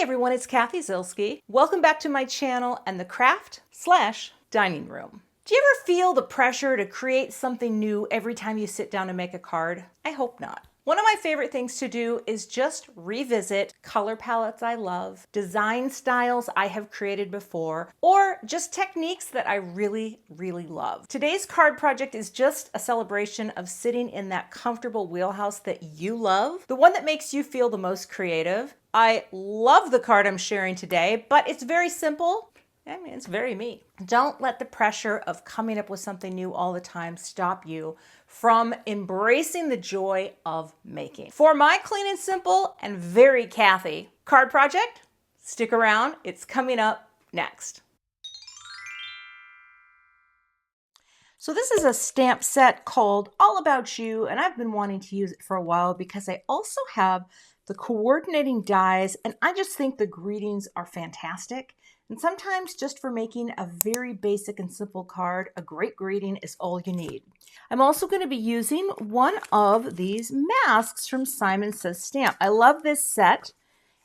everyone, it's Cathy Zielske. Welcome back to my channel and the craft/dining room. Do you ever feel the pressure to create something new every time you sit down to make a card? I hope not. One of my favorite things to do is just revisit color palettes I love, design styles I have created before, or just techniques that I really love. Today's card project is just a celebration of sitting in that comfortable wheelhouse that you love, the one that makes you feel the most creative. I love the card I'm sharing today, but it's very simple. I mean, it's very me. Don't let the pressure of coming up with something new all the time stop you from embracing the joy of making. For my clean and simple and very Cathy card project, stick around. It's coming up next. So this is a stamp set called All About You, and I've been wanting to use it for a while because I also have the coordinating dies, and I just think the greetings are fantastic. And sometimes just for making a very basic and simple card, a great greeting is all you need. I'm also going to be using one of these masks from Simon Says Stamp. I love this set,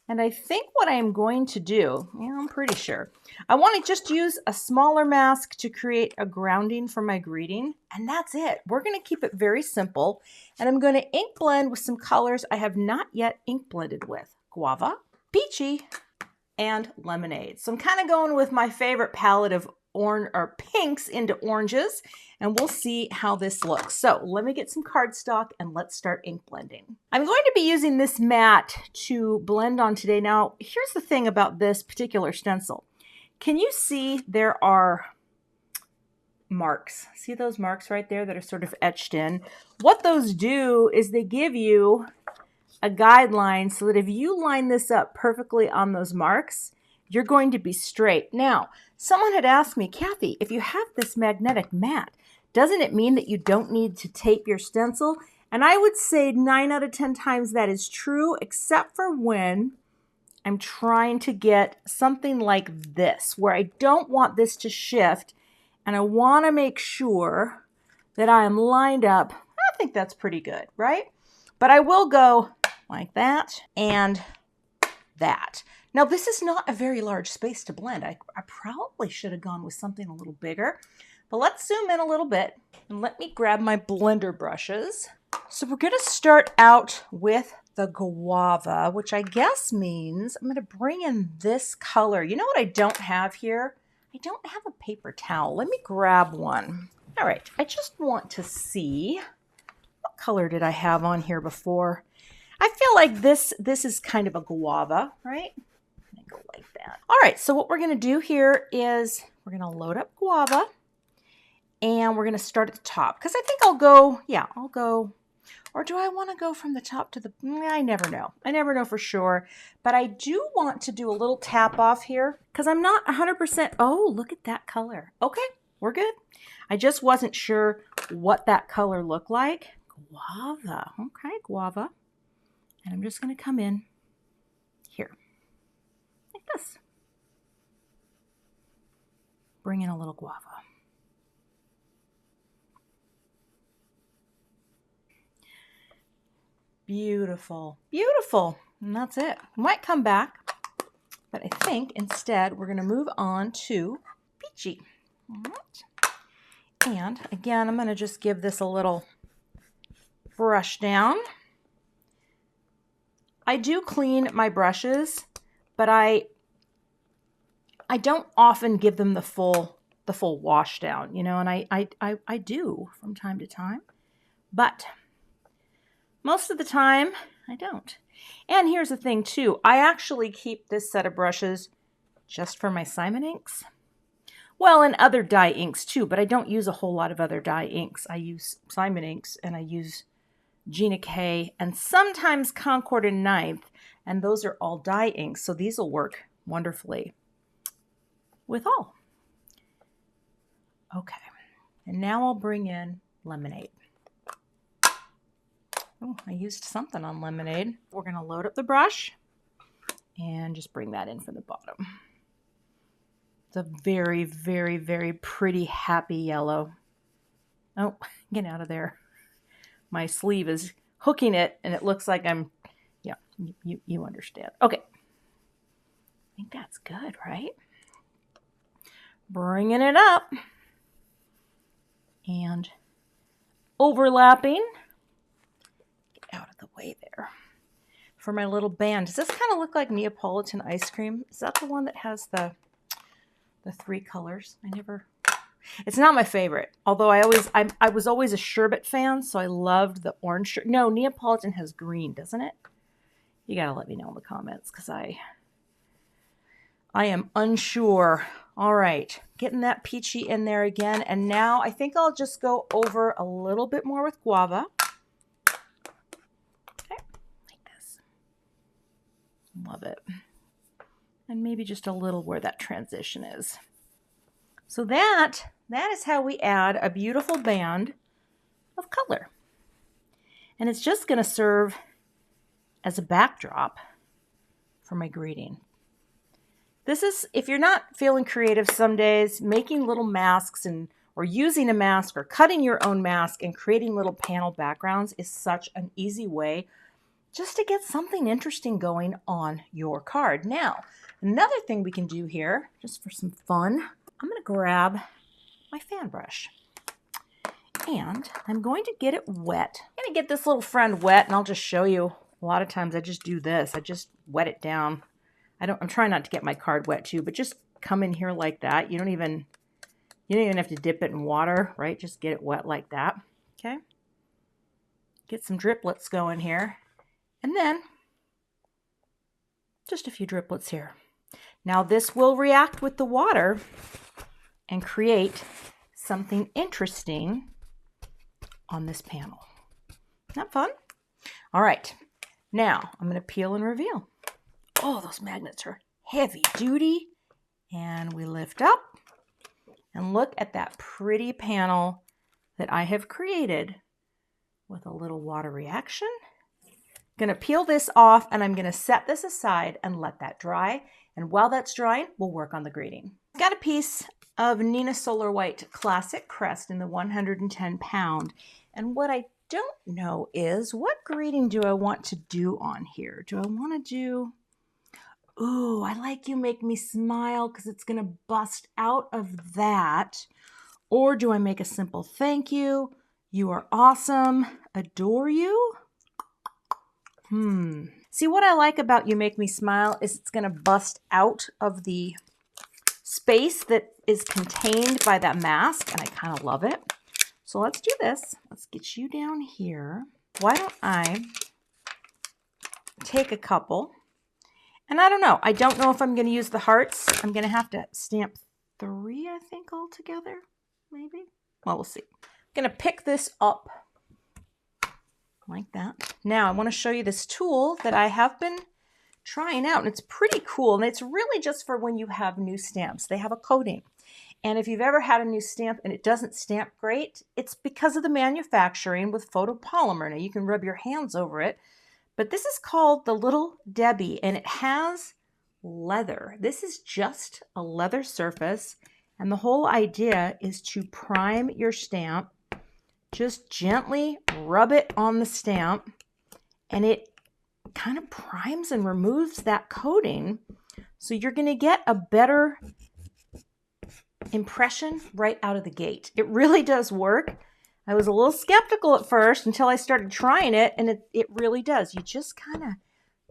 and I think what I'm going to do, I'm pretty sure, I want to just use a smaller mask to create a grounding for my greeting, and that's it. We're going to keep it very simple, and I'm going to ink blend with some colors I have not yet ink blended with. Guava, Peachy, and Lemonade. So I'm kind of going with my favorite palette of orange or pinks into oranges, and we'll see how this looks. So let me get some cardstock and let's start ink blending. I'm going to be using this mat to blend on today. Now, here's the thing about this particular stencil. Can you see there are marks? See those marks right there that are sort of etched in? What those do is they give you a guideline so that if you line this up perfectly on those marks, you're going to be straight. Now, someone had asked me, Cathy, if you have this magnetic mat, doesn't it mean that you don't need to tape your stencil? And I would say 9 out of 10 times that is true, except for when I'm trying to get something like this, where I don't want this to shift, and I want to make sure that I am lined up. I think that's pretty good, right? But I will go like that and that. Now, this is not a very large space to blend. I probably should have gone with something a little bigger, but let's zoom in a little bit and let me grab my blender brushes. So we're going to start out with the Guava, which I guess means I'm going to bring in this color. You know what I don't have here? I don't have a paper towel. Let me grab one. All right, I just want to see, what color did I have on here before? I feel like this is kind of a guava, right? Let me go like that. All right, so what we're going to do here is we're going to load up Guava, and we're going to start at the top, because I think I'll go, or do I want to go from the top to the, I never know. I never know for sure, but I do want to do a little tap off here, because I'm not 100%, oh, look at that color. Okay, we're good. I just wasn't sure what that color looked like. Guava, okay, Guava. And I'm just going to come in here, like this. Bring in a little Guava. Beautiful, beautiful. And that's it. I might come back, but I think instead we're going to move on to Peachy. All right. And again, I'm going to just give this a little brush down. I do clean my brushes, but I don't often give them the full wash down, you know, and I do from time to time, but most of the time I don't. And here's the thing too, I actually keep this set of brushes just for my Simon inks. Well, and other dye inks too, but I don't use a whole lot of other dye inks. I use Simon inks, and I use Gina K, and sometimes Concord and Ninth, and those are all dye inks, so these will work wonderfully with all. Okay, and now I'll bring in Lemonade. Oh, I used something on Lemonade. We're going to load up the brush and just bring that in from the bottom. It's a very, very, very pretty, happy yellow. Oh, get out of there. My sleeve is hooking it, and it looks like I'm, yeah, you understand. Okay. think that's good, right? Bringing it up and overlapping. Get out of the way there. For my little band. Does this kind of look like Neapolitan ice cream? Is that the one that has the 3 colors? It's not my favorite. Although I was always a sherbet fan, so I loved the orange. No, Neapolitan has green, doesn't it? You gotta let me know in the comments because I am unsure. All right, getting that peachy in there again, and now I think I'll just go over a little bit more with guava. Love it. And maybe just a little where that transition is. So that is how we add a beautiful band of color. And it's just going to serve as a backdrop for my greeting. This is, if you're not feeling creative some days, making little masks or using a mask or cutting your own mask and creating little panel backgrounds is such an easy way just to get something interesting going on your card. Now, another thing we can do here, just for some fun, I'm going to grab my fan brush. And I'm going to get it wet. I'm going to get this little friend wet, and I'll just show you. A lot of times I just do this. I just wet it down. I'm trying not to get my card wet too, but just come in here like that. You don't even have to dip it in water, right? Just get it wet like that. Okay? Get some driplets going here. And then, just a few driplets here. Now this will react with the water and create something interesting on this panel. Not fun? All right, now I'm going to peel and reveal. Oh, those magnets are heavy duty. And we lift up and look at that pretty panel that I have created with a little water reaction. Going to peel this off, and I'm going to set this aside and let that dry. And while that's drying, we'll work on the greeting. I've got a piece of Neenah Solar White Classic Crest in the 110 pound. And what I don't know is, what greeting do I want to do on here? Do I want to do, ooh, I like You Make Me Smile because it's going to bust out of that. Or do I make a simple thank you? You are awesome. Adore you. See, what I like about You Make Me Smile is it's going to bust out of the space that is contained by that mask, and I kind of love it. So let's do this. Let's get you down here. Why don't I take a couple, and I don't know. I don't know if I'm going to use the hearts. I'm going to have to stamp 3, I think, altogether, maybe. Well, we'll see. I'm going to pick this up like that. Now I want to show you this tool that I have been trying out, and it's pretty cool, and it's really just for when you have new stamps. They have a coating, and if you've ever had a new stamp and it doesn't stamp great, it's because of the manufacturing with photopolymer. Now you can rub your hands over it, but this is called the Little Debby, and it has leather. This is just a leather surface, and the whole idea is to prime your stamp. Just gently rub it on the stamp, and it kind of primes and removes that coating. So you're going to get a better impression right out of the gate. It really does work. I was a little skeptical at first until I started trying it, and it really does. You just kind of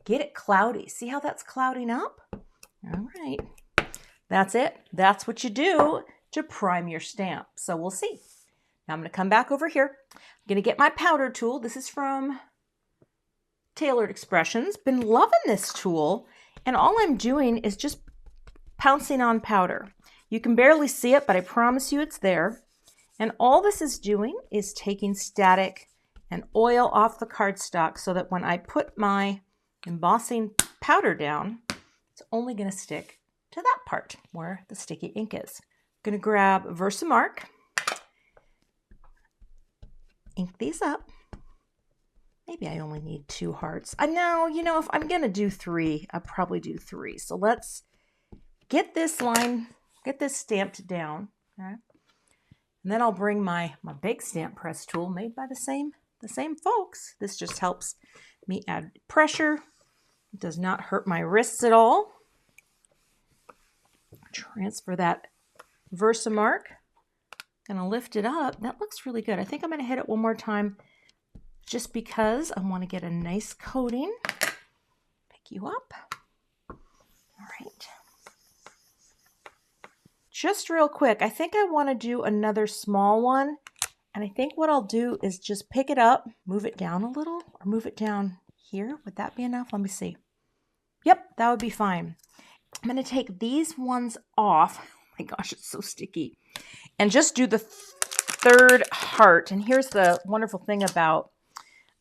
get it cloudy. See how that's clouding up? All right. That's it. That's what you do to prime your stamp. So we'll see. Now I'm going to come back over here. I'm going to get my powder tool. This is from Tailored Expressions. Been loving this tool, and all I'm doing is just pouncing on powder. You can barely see it, but I promise you it's there. And all this is doing is taking static and oil off the cardstock so that when I put my embossing powder down, it's only going to stick to that part where the sticky ink is. I'm going to grab Versamark. Ink these up. Maybe I only need 2 hearts. I know, if I'm going to do 3, I'll probably do 3. So let's get this line, get this stamped down. Okay? And then I'll bring my big stamp press tool made by the same folks. This just helps me add pressure. It does not hurt my wrists at all. transfer that Versamark. Gonna lift it up. That looks really good. I think I'm gonna hit it one more time just because I want to get a nice coating. Pick you up. All right. Just real quick, I think I want to do another small one. And I think what I'll do is just pick it up, move it down a little, or move it down here. Would that be enough? Let me see. Yep, that would be fine. I'm going to take these ones off. Oh my gosh, it's so sticky. And just do the third heart. And here's the wonderful thing about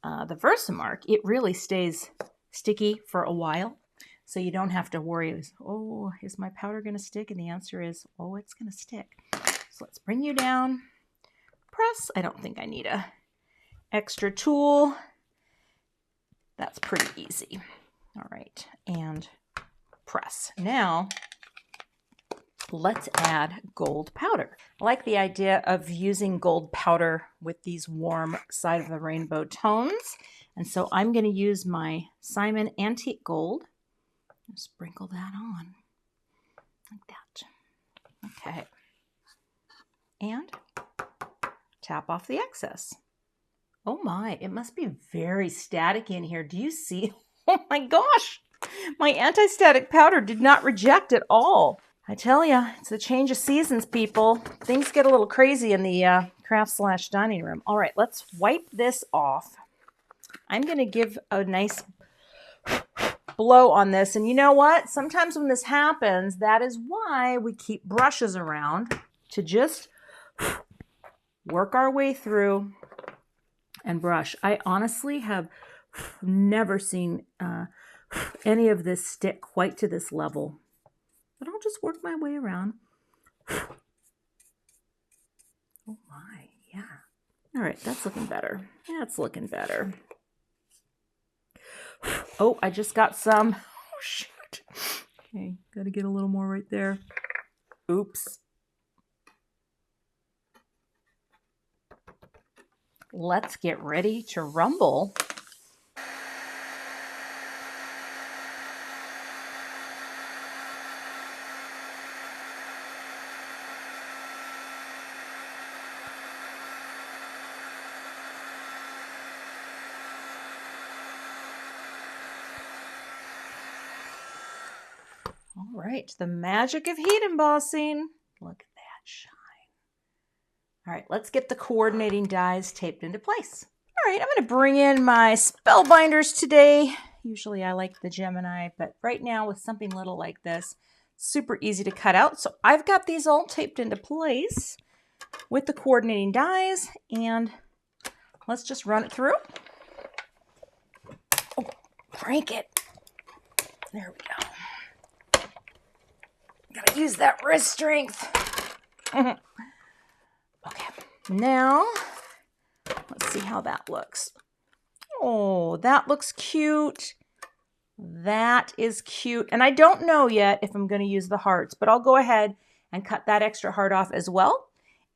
the Versamark. It really stays sticky for a while. So you don't have to worry, oh, is my powder going to stick? And the answer is, oh, it's going to stick. So let's bring you down. Press. I don't think I need a extra tool. That's pretty easy. All right, and press. Now, let's add gold powder. I like the idea of using gold powder with these warm side of the rainbow tones. And so I'm going to use my Simon Antique Gold. Sprinkle that on like that. Okay. And tap off the excess. Oh my, it must be very static in here. Do you see? Oh my gosh, my anti-static powder did not reject at all. I tell you, it's a change of seasons, people. Things get a little crazy in the craft/dining room. All right, let's wipe this off. I'm going to give a nice blow on this. And you know what? Sometimes when this happens, that is why we keep brushes around to just work our way through and brush. I honestly have never seen any of this stick quite to this level. But I'll just work my way around. Oh my, yeah. All right, that's looking better. That's looking better. Oh, I just got some. Oh, shoot. Okay, got to get a little more right there. Oops. Let's get ready to rumble. All right, the magic of heat embossing. Look at that shine. All right, let's get the coordinating dies taped into place. All right, I'm going to bring in my spellbinders today. Usually I like the Gemini, but right now with something little like this, super easy to cut out. So I've got these all taped into place with the coordinating dies, and let's just run it through. Oh, crank it. There we go. Gotta use that wrist strength. Okay, now let's see how that looks. Oh, that looks cute. That is cute. And I don't know yet if I'm going to use the hearts, but I'll go ahead and cut that extra heart off as well.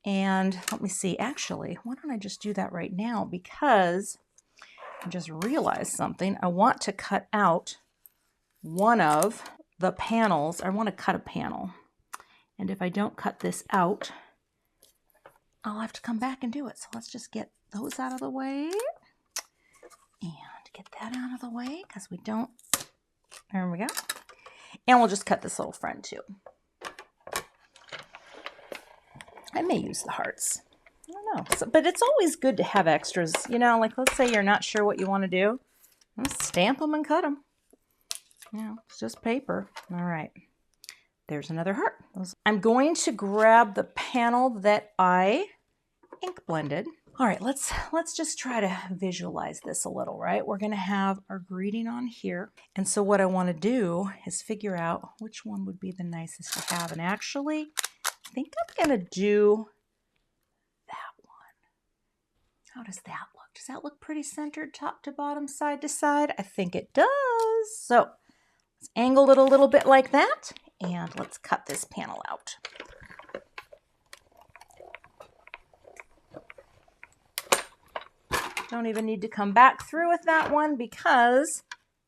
And let me see, actually, why don't I just do that right now? Because I just realized something. I want to cut out one of the panels. I want to cut a panel. And if I don't cut this out, I'll have to come back and do it. So let's just get those out of the way. And get that out of the way because we don't. There we go. And we'll just cut this little friend too. I may use the hearts. I don't know. So, but it's always good to have extras. You know, like let's say you're not sure what you want to do. Just stamp them and cut them. You know, it's just paper. All right. There's another heart. I'm going to grab the panel that I ink blended. All right, let's just try to visualize this a little, right? We're going to have our greeting on here. And so what I want to do is figure out which one would be the nicest to have. And actually, I think I'm going to do that one. How does that look? Does that look pretty centered top to bottom, side to side? I think it does. So let's angle it a little bit like that. And let's cut this panel out. Don't even need to come back through with that one because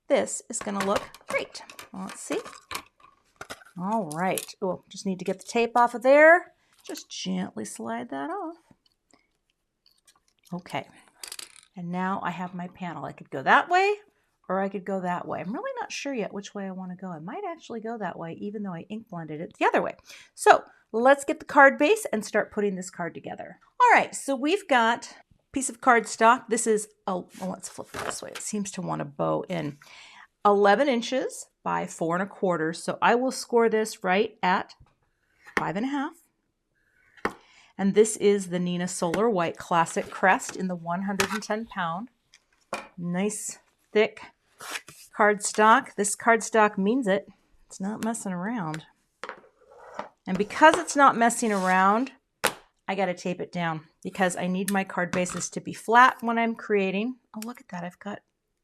this is going to look great. Let's see. All right. Oh, just need to get the tape off of there. Just gently slide that off. Okay. And now I have my panel. I could go that way or I could go that way. I'm really not sure yet which way I want to go. I might actually go that way, even though I ink blended it the other way. So let's get the card base and start putting this card together. All right, so we've got a piece of cardstock. This is, well, let's flip it this way. It seems to want to bow in. 11 inches by 4 1/4. So I will score this right at 5 1/2. And this is the Neenah Solar White Classic Crest in the 110 pound. Nice thick cardstock. This cardstock means it. It's not messing around. And because it's not messing around, I got to tape it down because I need my card bases to be flat when I'm creating. Oh, look at that. I've got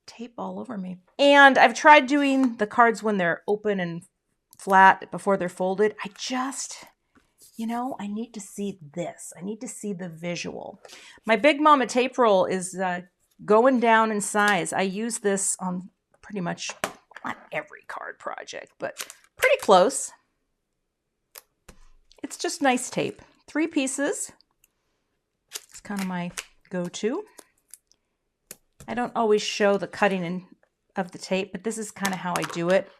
tape all over me. And I've tried doing the cards when they're open and flat before they're folded. I just, you know, I need to see this. I need to see the visual. My Big Mama tape roll is going down in size. I use this on pretty much, not every card project, but pretty close. It's just nice tape. 3 pieces. It's kind of my go-to. I don't always show the cutting of the tape, but this is kind of how I do it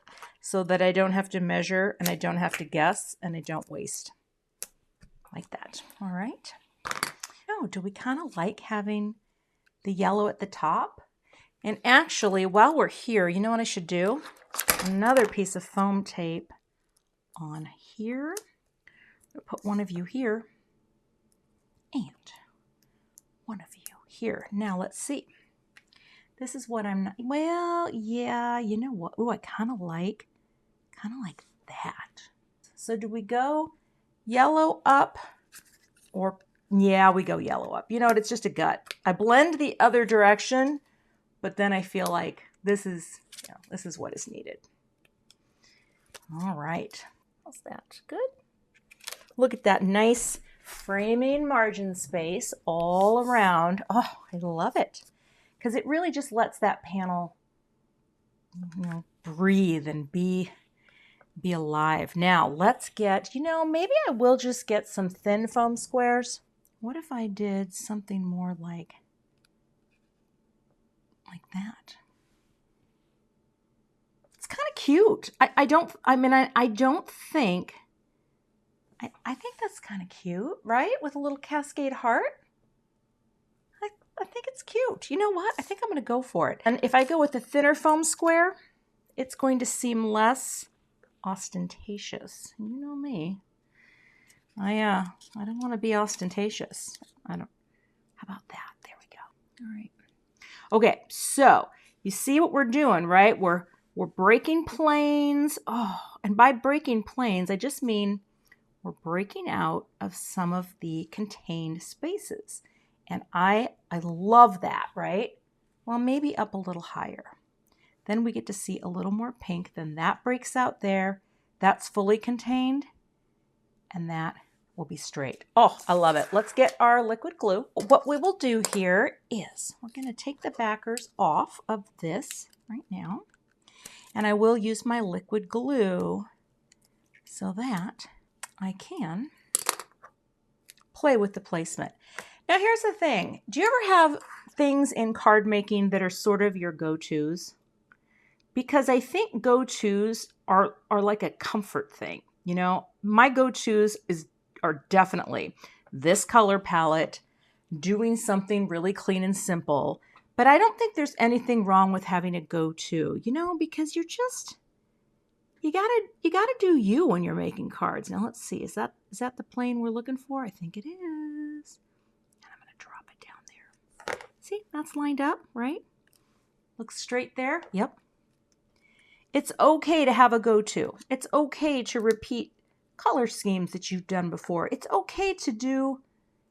so that I don't have to measure and I don't have to guess and I don't waste. Like that. All right. Oh, do we kind of like having the yellow at the top? And actually, while we're here, you know what I should do? Another piece of foam tape on here. I'll put one of you here and one of you here. Now let's see. This is what I'm not, well, yeah, you know what? Oh, I kind of like that. So do we go yellow up or, yeah, we go yellow up. You know what? It's just a gut. I blend the other direction, but then I feel like this is, you know, this is what is needed. All right. How's that? Good. Look at that nice framing margin space all around. Oh, I love it. Because it really just lets that panel, you know, breathe and be alive. Now, let's get, you know, maybe I will just get some thin foam squares. What if I did something more like that? It's kind of cute. I don't think, I think that's kind of cute, right? With a little cascade heart. I think it's cute. You know what? I think I'm going to go for it. And if I go with the thinner foam square, it's going to seem less ostentatious. You know me. I don't want to be ostentatious. How about that? There we go. All right. Okay, so you see what we're doing, right? We're breaking planes. Oh, and by breaking planes, I just mean we're breaking out of some of the contained spaces. And I love that, right? Well, maybe up a little higher. Then we get to see a little more pink. Then that breaks out there. That's fully contained. And that will be straight. Oh, I love it. Let's get our liquid glue. What we will do here is we're going to take the backers off of this right now. And I will use my liquid glue so that I can play with the placement. Now, here's the thing. Do you ever have things in card making that are sort of your go-tos? Because I think go-tos are like a comfort thing. You know, my go-tos are definitely this color palette, doing something really clean and simple. But I don't think there's anything wrong with having a go-to, you know, because you gotta do you when you're making cards. Now let's see, is that the plane we're looking for? I think it is. And I'm gonna drop it down there. See, that's lined up, right? Looks straight there. Yep. It's okay to have a go-to. It's okay to repeat color schemes that you've done before. It's okay to do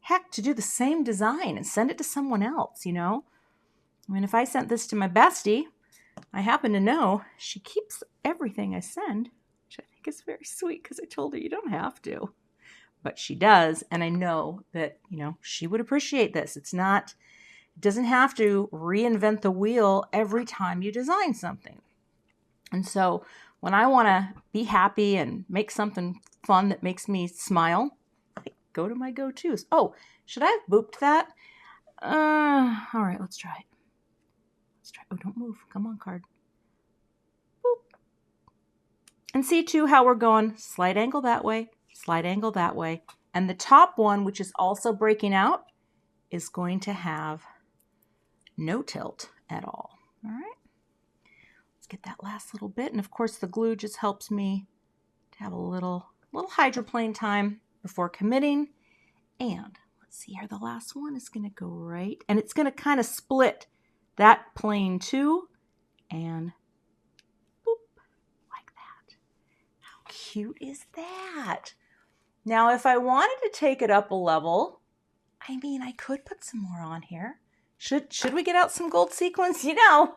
the same design and send it to someone else, you know? I mean, if I sent this to my bestie, I happen to know she keeps everything I send, which I think is very sweet because I told her you don't have to. But she does, and I know that, you know, she would appreciate this. It doesn't have to reinvent the wheel every time you design something. And so when I want to be happy and make something fun that makes me smile, I go to my go-tos. Oh, should I have booped that? All right, let's try it. Let's try. Oh, don't move. Come on, card. Boop. And see too how we're going slight angle that way, slight angle that way. And the top one, which is also breaking out, is going to have no tilt at all. All right. Let's get that last little bit. And of course the glue just helps me to have a little hydroplane time before committing. And let's see here, the last one is going to go right, and it's going to kind of split that plane too, and boop, like that. How cute is that? Now, if I wanted to take it up a level, I mean, I could put some more on here. Should we get out some gold sequins? You know,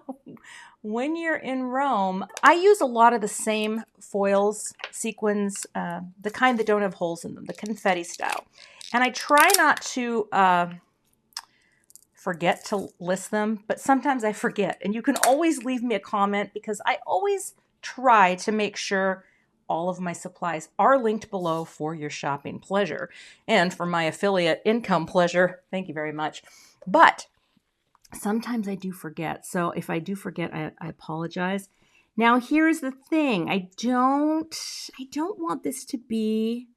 when you're in Rome, I use a lot of the same foils, sequins, the kind that don't have holes in them, the confetti style. And I try not to forget to list them, but sometimes I forget. And you can always leave me a comment because I always try to make sure all of my supplies are linked below for your shopping pleasure and for my affiliate income pleasure. Thank you very much. But sometimes I do forget. So if I do forget, I apologize. Now here's the thing. I don't want this to be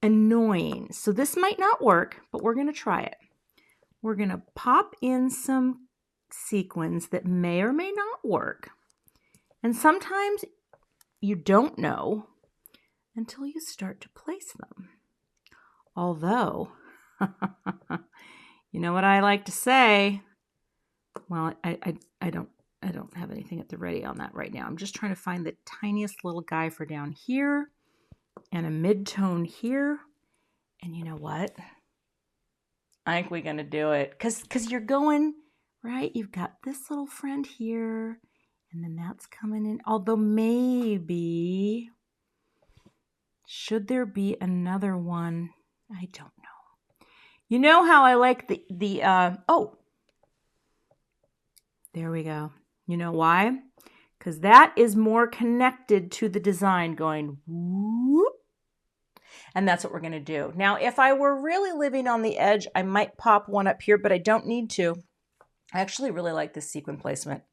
annoying. So this might not work, but we're going to try it. We're going to pop in some sequins that may or may not work. And sometimes you don't know until you start to place them. Although, you know what I like to say? Well, I don't have anything at the ready on that right now. I'm just trying to find the tiniest little guy for down here and a mid-tone here. And you know what? I think we're going to do it. Because you're going, right? You've got this little friend here. And then that's coming in. Although maybe, should there be another one? I don't know. You know how I like oh, there we go. You know why? Because that is more connected to the design going whoop. And that's what we're going to do. Now, if I were really living on the edge, I might pop one up here, but I don't need to. I actually really like this sequin placement.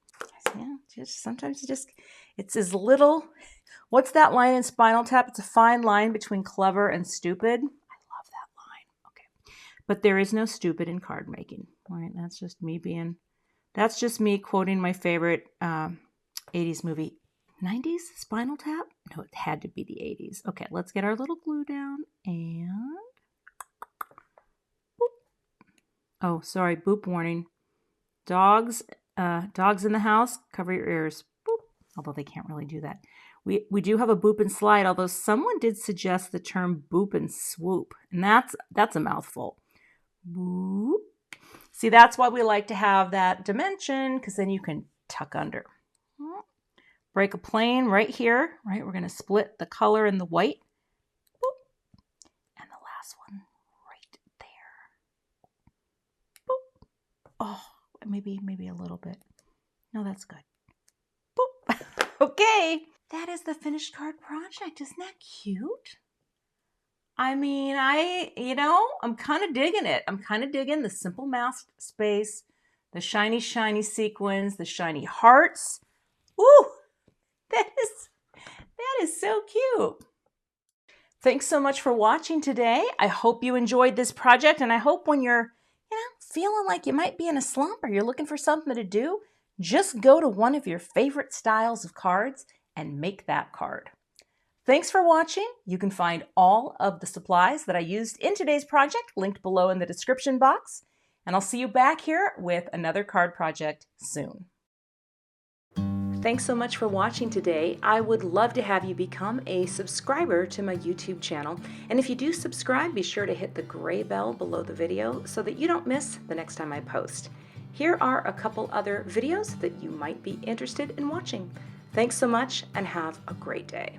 Yeah, sometimes it's as little. What's that line in Spinal Tap? It's a fine line between clever and stupid. I love that line. Okay. But there is no stupid in card making. All right, that's just me quoting my favorite 80s movie. 90s Spinal Tap? No, it had to be the 80s. Okay, let's get our little glue down and boop. Oh, sorry, boop warning. Dogs in the house, cover your ears. Boop. Although they can't really do that. We do have a boop and slide, although someone did suggest the term boop and swoop, and that's a mouthful. Boop. See, that's why we like to have that dimension, because then you can tuck under. Break a plane right here, right? We're going to split the color and the white. Boop. And the last one right there. Boop. Oh, maybe a little bit. No, that's good. Boop. Okay. That is the finished card project. Isn't that cute? I mean, I'm kind of digging it. I'm kind of digging the simple masked space, the shiny, shiny sequins, the shiny hearts. Ooh. That is so cute. Thanks so much for watching today. I hope you enjoyed this project, and I hope when you're, feeling like you might be in a slump or you're looking for something to do, just go to one of your favorite styles of cards and make that card. Thanks for watching. You can find all of the supplies that I used in today's project linked below in the description box, and I'll see you back here with another card project soon. Thanks so much for watching today. I would love to have you become a subscriber to my YouTube channel. And if you do subscribe, be sure to hit the gray bell below the video so that you don't miss the next time I post. Here are a couple other videos that you might be interested in watching. Thanks so much and have a great day.